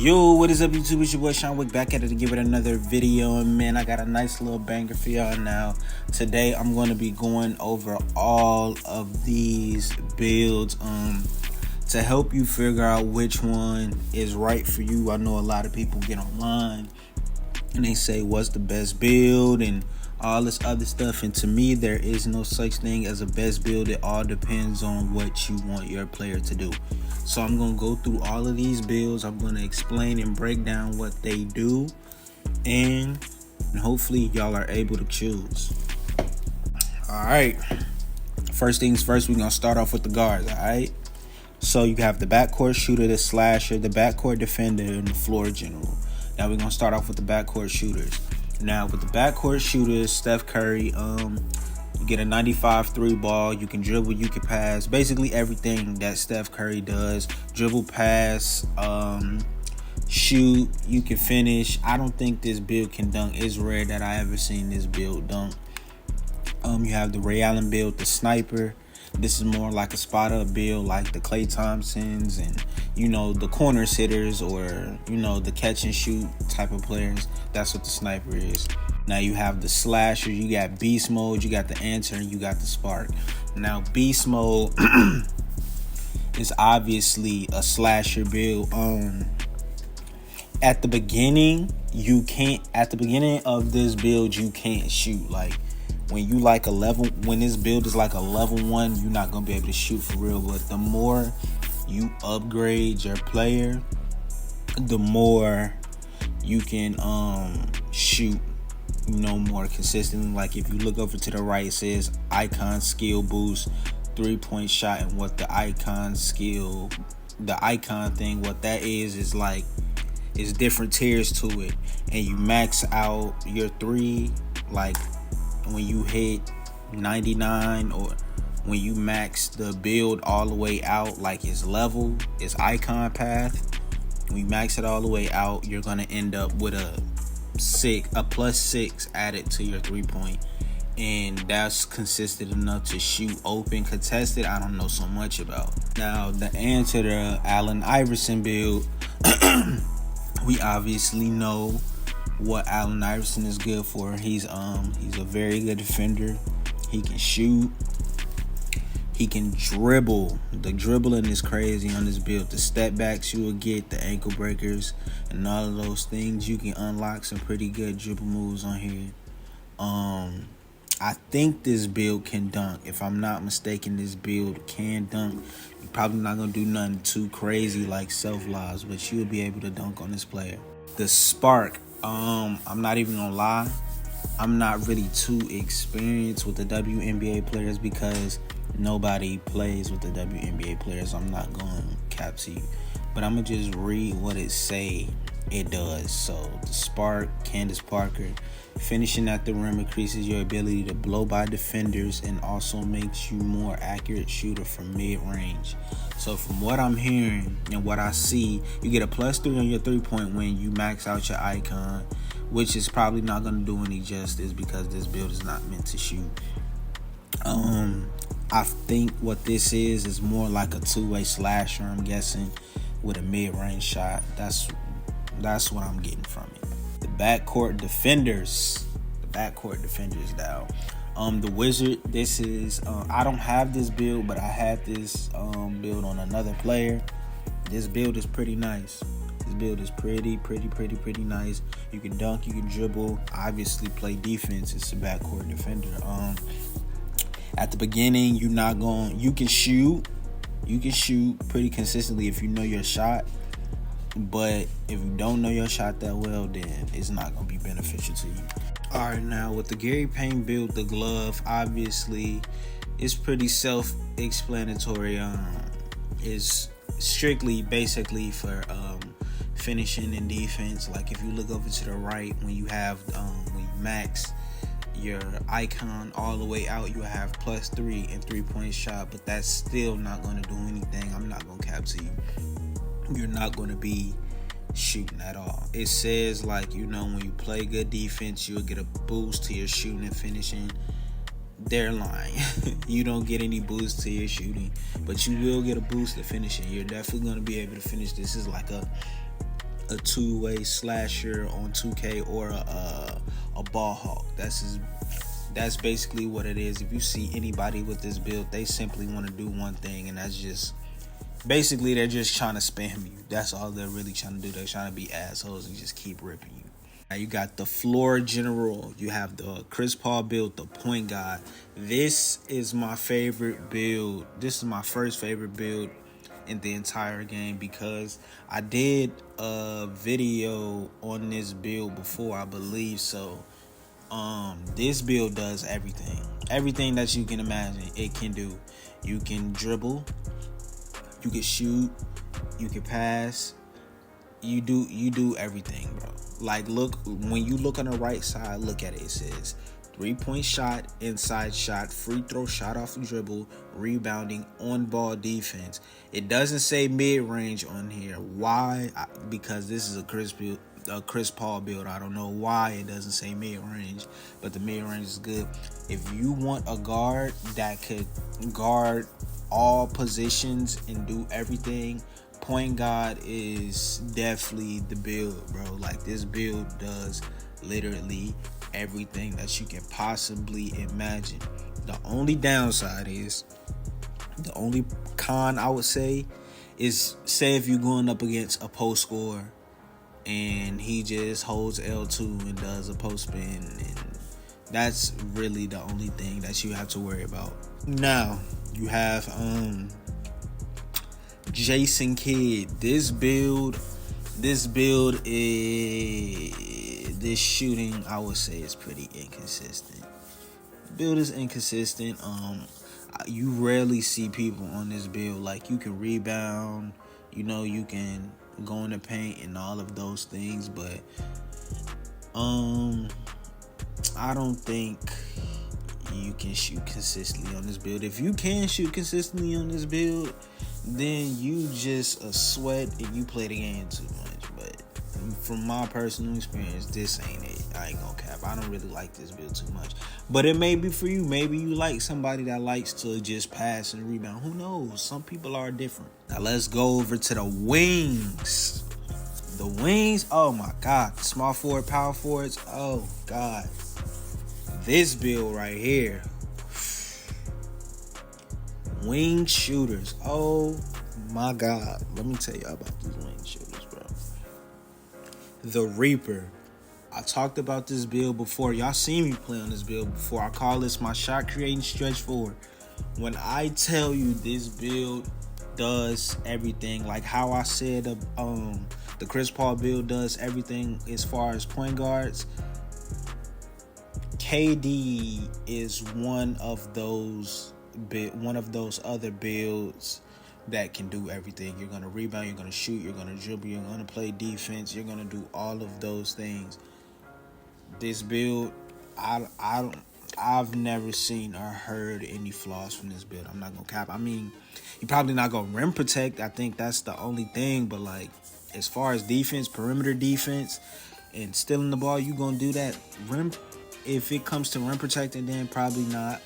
Yo, what is up, YouTube? It's your boy Shaun Wick back at it to give it another video, and man, I got a nice little banger for y'all now. Today, I'm going to be going over all of these builds to help you figure out which one is right for you. I know a lot of people get online and they say, what's the best build and all this other stuff, and to me, there is no such thing as a best build. It all depends on what you want your player to do. So I'm going to go through all of these builds. I'm going to explain and break down what they do, and hopefully y'all are able to choose. All right, first things first, we're going to start off with the guards. All right, so you have the backcourt shooter, the slasher, the backcourt defender, and the floor general. Now we're going to start off with the backcourt shooters. Now with the backcourt shooters, Steph Curry, you get a 95 3 ball. You can dribble, you can pass. Basically everything that Steph Curry does. Dribble, pass, shoot, you can finish. I don't think this build can dunk. It's rare that I ever seen this build dunk. You have the Ray Allen build, the sniper. This is more like a spot-up build like the Klay Thompsons and, the corner sitters, or, the catch and shoot type of players. That's what the sniper is. Now you have the slasher, you got beast mode, you got the answer, and you got the spark. Now beast mode is obviously a slasher build. At the beginning of this build, you can't shoot. Like, when this build is like a level 1, you're not gonna be able to shoot for real. But the more you upgrade your player, the more you can shoot, more consistently. Like if you look over to the right, it says icon skill boost, 3-point shot, and what the icon thing, what that is like, is different tiers to it, and you max out your 3, like when you hit 99, or when you max the build all the way out, like its level, its icon path, when you max it all the way out, you're gonna end up with a +6 added to your 3-point, and that's consistent enough to shoot open. Contested, I don't know so much about. Now the answer to Allen Iverson build, we obviously know what Allen Iverson is good for. He's a very good defender. He can shoot. He can dribble. The dribbling is crazy on this build. The step backs you will get, the ankle breakers, and all of those things. You can unlock some pretty good dribble moves on here. I think this build can dunk. If I'm not mistaken, this build can dunk. You're probably not going to do nothing too crazy like self-lobs, but you'll be able to dunk on this player. The spark. I'm not even gonna lie, I'm not really too experienced with the WNBA players because nobody plays with the WNBA players. I'm not gonna cap to you, but I'm gonna just read what it say it does. So the spark, Candace Parker, finishing at the rim increases your ability to blow by defenders and also makes you more accurate shooter from mid-range. So from what I'm hearing and what I see, you get a +3 on your 3-point when you max out your icon, which is probably not going to do any justice because this build is not meant to shoot. I think what this is more like a 2-way slasher, I'm guessing, with a mid-range shot. That's what I'm getting from it. The backcourt defenders now. The Wizard, this is, I don't have this build, but I had this build on another player. This build is pretty nice. This build is pretty nice. You can dunk, you can dribble, obviously play defense. It's a backcourt defender. At the beginning, you can shoot pretty consistently if you know your shot. But if you don't know your shot that well, then it's not going to be beneficial to you. Alright, now with the Gary Payne build, the glove, obviously, it's pretty self-explanatory. It's strictly basically for finishing and defense. Like if you look over to the right, when you max your icon all the way out, you have +3 and 3-point shot, but that's still not going to do anything. I'm not going to cap to you. You're not going to be shooting at all. It says, like, when you play good defense, you'll get a boost to your shooting and finishing. They're lying. You don't get any boost to your shooting, but you will get a boost to finishing. You're definitely going to be able to finish. This is like a two-way slasher on 2K or a ball hawk. That's basically what it is. If you see anybody with this build, they simply want to do one thing, and that's just basically they're just trying to spam you. That's all they're really trying to do. They're trying to be assholes and just keep ripping you. Now you got the floor general. You have the Chris Paul build, the point guard. This is my favorite build. This is my first favorite build in the entire game because I did a video on this build before, I believe. So this build does everything that you can imagine it can do. You can dribble, you can shoot, you can pass, you do everything, bro. Like, look, when you look on the right side, look at it. It says 3-point shot, inside shot, free throw, shot off the dribble, rebounding, on ball defense. It doesn't say mid range on here. Why? Because this is a Chris Paul build. I don't know why it doesn't say mid range, but the mid range is good. If you want a guard that could guard all positions and do everything, point guard is definitely the build, bro. Like, this build does literally everything that you can possibly imagine. The only downside is, the only con I would say is, say if you're going up against a post scorer and he just holds L2 and does a post spin, and that's really the only thing that you have to worry about. Now you have Jason Kidd. This shooting, I would say, is pretty inconsistent. The build is inconsistent. You rarely see people on this build. Like, you can rebound, you can go in the paint and all of those things, but I don't think you can shoot consistently on this build. If you can shoot consistently on this build, then you just a sweat and you play the game too much. But from my personal experience, this ain't it. I ain't gonna cap. I don't really like this build too much. But it may be for you. Maybe you like somebody that likes to just pass and rebound. Who knows? Some people are different. Now let's go over to the wings. The wings, oh my God. Small forward, power forwards, oh God. This build right here. Wing shooters. Oh my God. Let me tell you about these wing shooters, bro. The Reaper. I talked about this build before. Y'all seen me play on this build before. I call this my shot creating stretch forward. When I tell you this build does everything, like how I said the Chris Paul build does everything as far as point guards, KD is one of those other builds that can do everything. You're gonna rebound, you're gonna shoot, you're gonna dribble, you're gonna play defense, you're gonna do all of those things. This build, I've never seen or heard any flaws from this build. I'm not gonna cap. I mean, you're probably not gonna rim protect. I think that's the only thing. But like, as far as defense, perimeter defense, and stealing the ball, you gonna do that. Rim, if it comes to rim protecting, then probably not.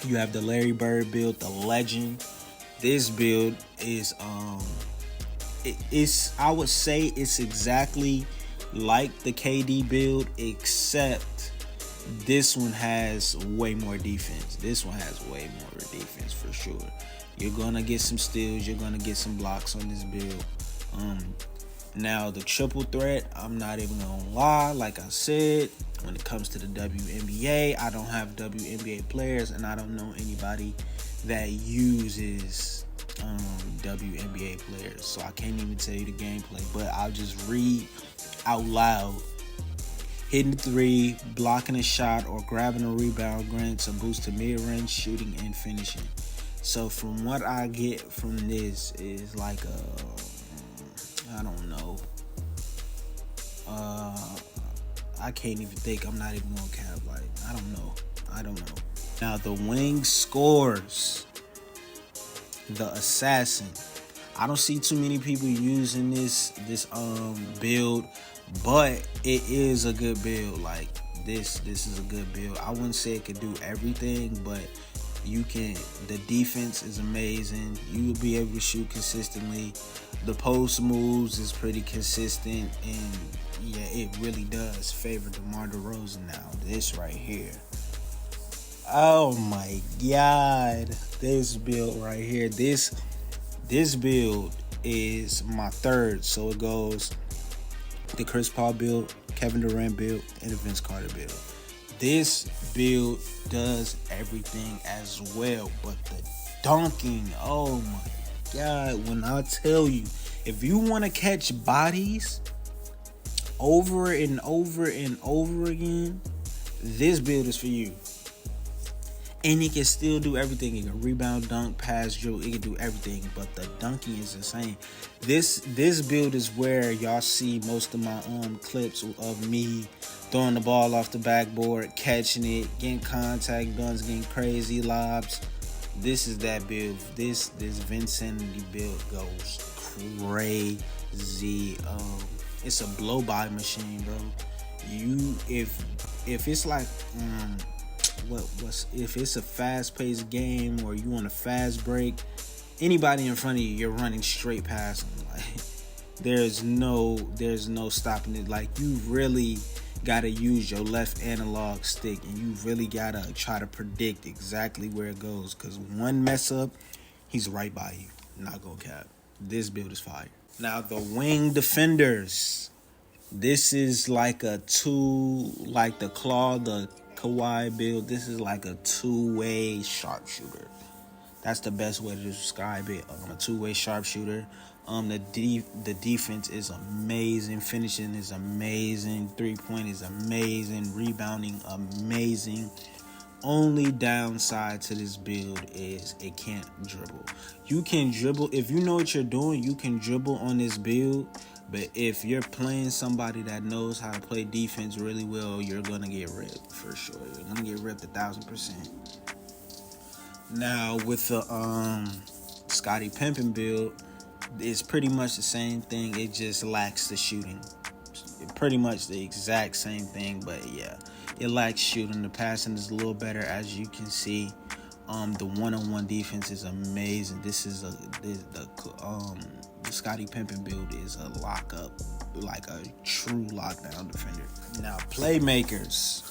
You have the Larry Bird build, the legend. This build is I would say it's exactly like the KD build, except this one has way more defense. This one has way more defense for sure. You're gonna get some steals, you're gonna get some blocks on this build. Now the triple threat, I'm not even gonna lie. Like I said, when it comes to the WNBA, I don't have WNBA players, and I don't know anybody that uses WNBA players, so I can't even tell you the gameplay. But I'll just read out loud. Hitting the three, blocking a shot, or grabbing a rebound grants a boost to mid-range shooting and finishing. So from what I get from this is like I don't know. I can't even think. I'm not even gonna cap. Like, I don't know. Now the wing scores. The assassin. I don't see too many people using this build, but it is a good build. Like, this is a good build. I wouldn't say it could do everything, but The defense is amazing. You will be able to shoot consistently. The post moves is pretty consistent, and yeah, it really does favor DeMar DeRozan now. This right here. Oh my God. This build right here. This build is my third. So it goes the Chris Paul build, Kevin Durant build, and the Vince Carter build. This build does everything as well, but the dunking, oh my God, when I tell you, if you want to catch bodies over and over and over again, this build is for you. And it can still do everything. It can rebound, dunk, pass, dribble. It can do everything, but the dunking is insane. This build is where y'all see most of my clips of me throwing the ball off the backboard, catching it, getting contact dunks, getting crazy lobs. This is that build. This Vincenti build goes crazy. It's a blow by machine, bro. If it's like if it's a fast-paced game or you on a fast break, anybody in front of you, you're running straight past them. Like there's no stopping it. Like you really gotta use your left analog stick, and you really gotta try to predict exactly where it goes, because one mess up, he's right by you. Not gonna cap. This build is fire. Now the wing defenders. This is like the Kawhi build. This is like a two-way sharpshooter. That's the best way to describe it. A two-way sharpshooter. The defense is amazing. Finishing is amazing. 3-point is amazing. Rebounding amazing. Only downside to this build is it can't dribble. You can dribble if you know what you're doing. You can dribble on this build. But if you're playing somebody that knows how to play defense really well, you're going to get ripped for sure. You're going to get ripped 1,000%. Now, with the Scottie Pippen build, it's pretty much the same thing. It just lacks the shooting. Pretty much the exact same thing, but yeah. It lacks shooting. The passing is a little better, as you can see. The one-on-one defense is amazing. The Scottie Pippen build is a lockup, like a true lockdown defender. Now, playmakers.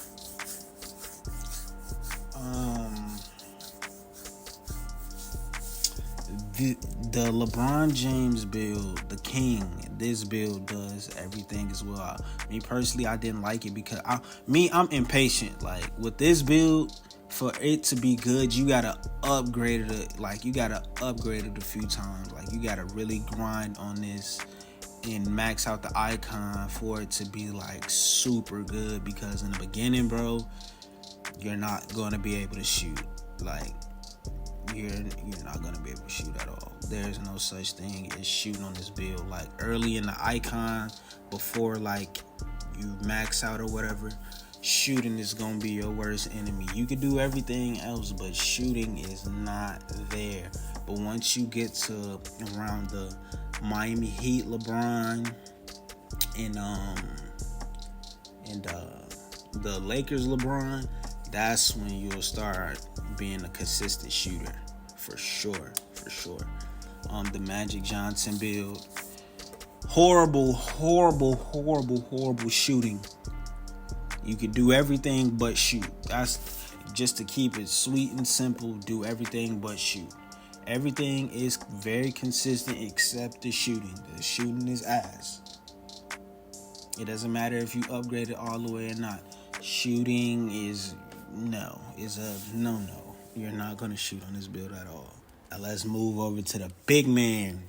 The LeBron James build, the King, this build does everything as well. Me personally, I didn't like it because I'm impatient. Like with this build, for it to be good, you gotta upgrade it. Like you gotta upgrade it a few times. Like you gotta really grind on this and max out the icon for it to be like super good. Because in the beginning, bro, you're not gonna be able to shoot. Like you're not gonna be able to shoot at all. There's no such thing as shooting on this build. Like early in the icon, before like you max out or whatever, shooting is gonna be your worst enemy. You can do everything else, but shooting is not there. But once you get to around the Miami Heat LeBron and the Lakers LeBron, that's when you'll start being a consistent shooter for sure. The Magic Johnson build, horrible shooting. You could do everything but shoot. That's just to keep it sweet and simple. Do everything but shoot. Everything is very consistent except the shooting. The shooting is ass. It doesn't matter if you upgrade it all the way or not. Shooting is a no. You're not going to shoot on this build at all. Now let's move over to the big man.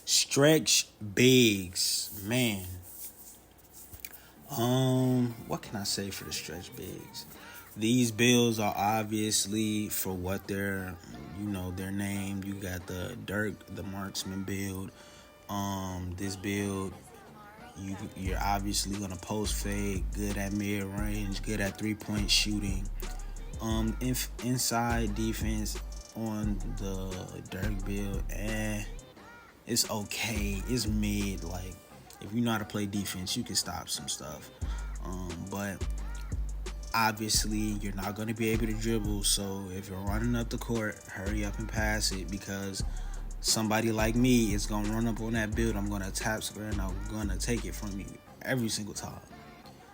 Stretch bigs. Man. What can I say for the stretch bigs? These builds are obviously for what they're named. You got the Dirk, the marksman build. This build, you're obviously gonna post fade, good at mid range, good at 3-point shooting. Inside defense on the Dirk build, it's okay. It's mid. Like if you know how to play defense, you can stop some stuff. But Obviously, you're not going to be able to dribble. So if you're running up the court, hurry up and pass it, because somebody like me is going to run up on that build. I'm going to tap square and I'm going to take it from you every single time.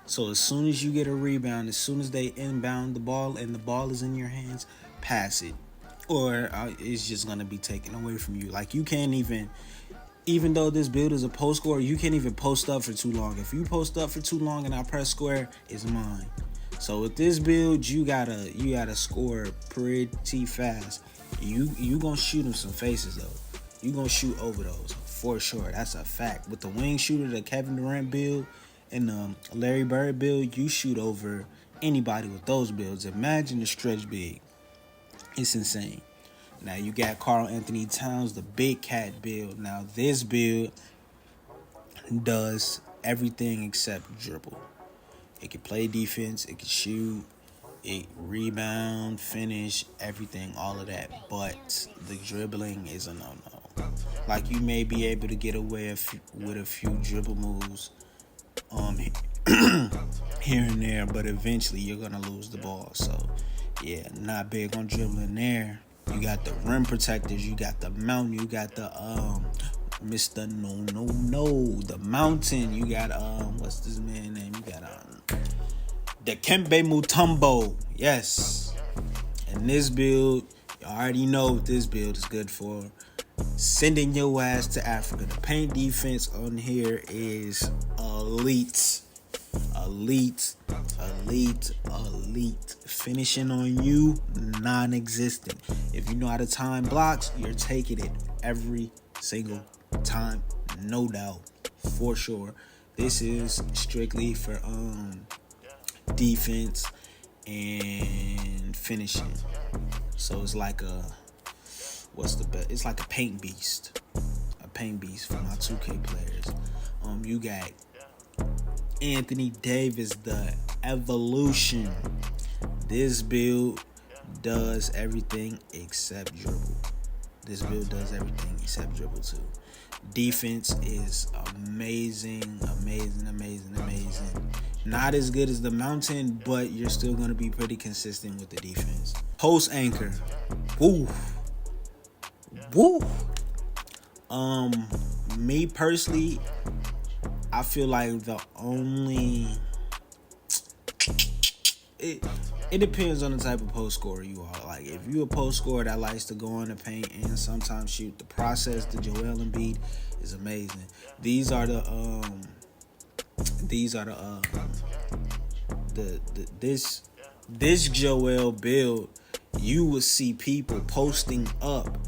So as soon as you get a rebound, as soon as they inbound the ball and the ball is in your hands, pass it. Or it's just going to be taken away from you. Like, you can't even though this build is a post score, you can't even post up for too long. If you post up for too long and I press square, it's mine. So with this build, you gotta score pretty fast. You gonna shoot them some faces though. You gonna shoot over those for sure. That's a fact. With the wing shooter, the Kevin Durant build, and the Larry Bird build, you shoot over anybody with those builds. Imagine the stretch big. It's insane. Now you got Karl Anthony Towns, the big cat build. Now this build does everything except dribble. It can play defense, it can shoot, it rebound, finish, everything, all of that. But the dribbling is a no-no. Like, you may be able to get away with a few dribble moves here and there, but eventually you're gonna lose the ball. So yeah, not big on dribbling there. You got the rim protectors, you got the mountain, you got the Mr. The mountain. You got what's this man's name? You got the Kembe Mutombo. Yes. And this build, you already know what this build is good for. Sending your ass to Africa. The paint defense on here is elite. Finishing on you, non-existent. If you know how to time blocks, you're taking it every single time, no doubt, for sure. This is strictly for defense and finishing. So it's like it's like a paint beast for my 2K players. You got Anthony Davis, the evolution. This build does everything except dribble. This build does everything except dribble too. Defense is amazing. Not as good as the mountain, but you're still going to be pretty consistent with the defense. Post anchor. Woo. Me personally, I feel like the only... It depends on the type of post scorer you are. Like, if you're a post scorer that likes to go in the paint and sometimes shoot, the process, the Joel Embiid is amazing. These are this Joel build, you will see people posting up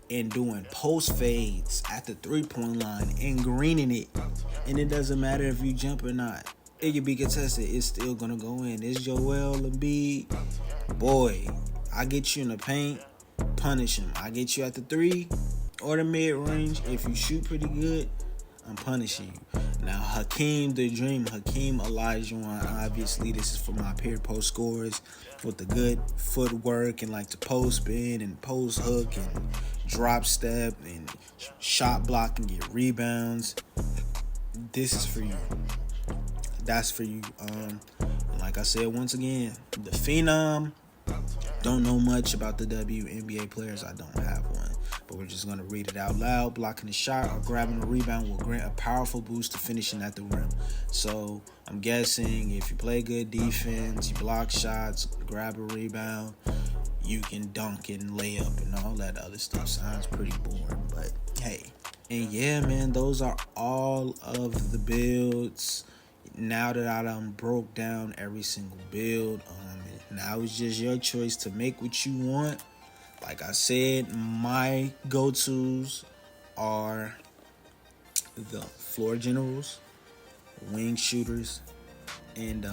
and doing post fades at the 3-point line and greening it, and it doesn't matter if you jump or not. It can be contested. It's still gonna go in. It's Joel Embiid. Boy, I get you in the paint, punish him. I get you at the 3 or the mid range. If you shoot pretty good, I'm punishing you. Now, Hakeem the Dream, Hakeem Olajuwon. Obviously, this is for my peer post scorers with the good footwork and like the post spin and post hook and drop step and shot block and get rebounds. This is for you. That's for you. Like I said, once again, the Phenom. Don't know much about the WNBA players. I don't have one. But we're just going to read it out loud. Blocking a shot or grabbing a rebound will grant a powerful boost to finishing at the rim. So I'm guessing if you play good defense, you block shots, grab a rebound, you can dunk and lay up and all that other stuff. Sounds pretty boring, but hey. And yeah, man, those are all of the builds. Now that I done broke down every single build, now it's just your choice to make what you want. Like I said, my go-tos are the floor generals, wing shooters, and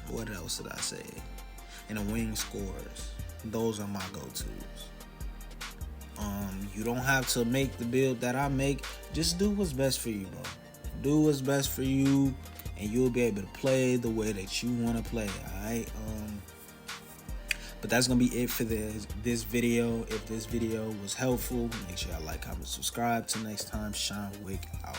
what else did I say? And the wing scorers. Those are my go-tos. You don't have to make the build that I make. Just do what's best for you, bro. Do what's best for you, and you'll be able to play the way that you want to play. Alright. But that's gonna be it for this video. If this video was helpful, make sure y'all like, comment, subscribe. Till next time, Shaun Wick out.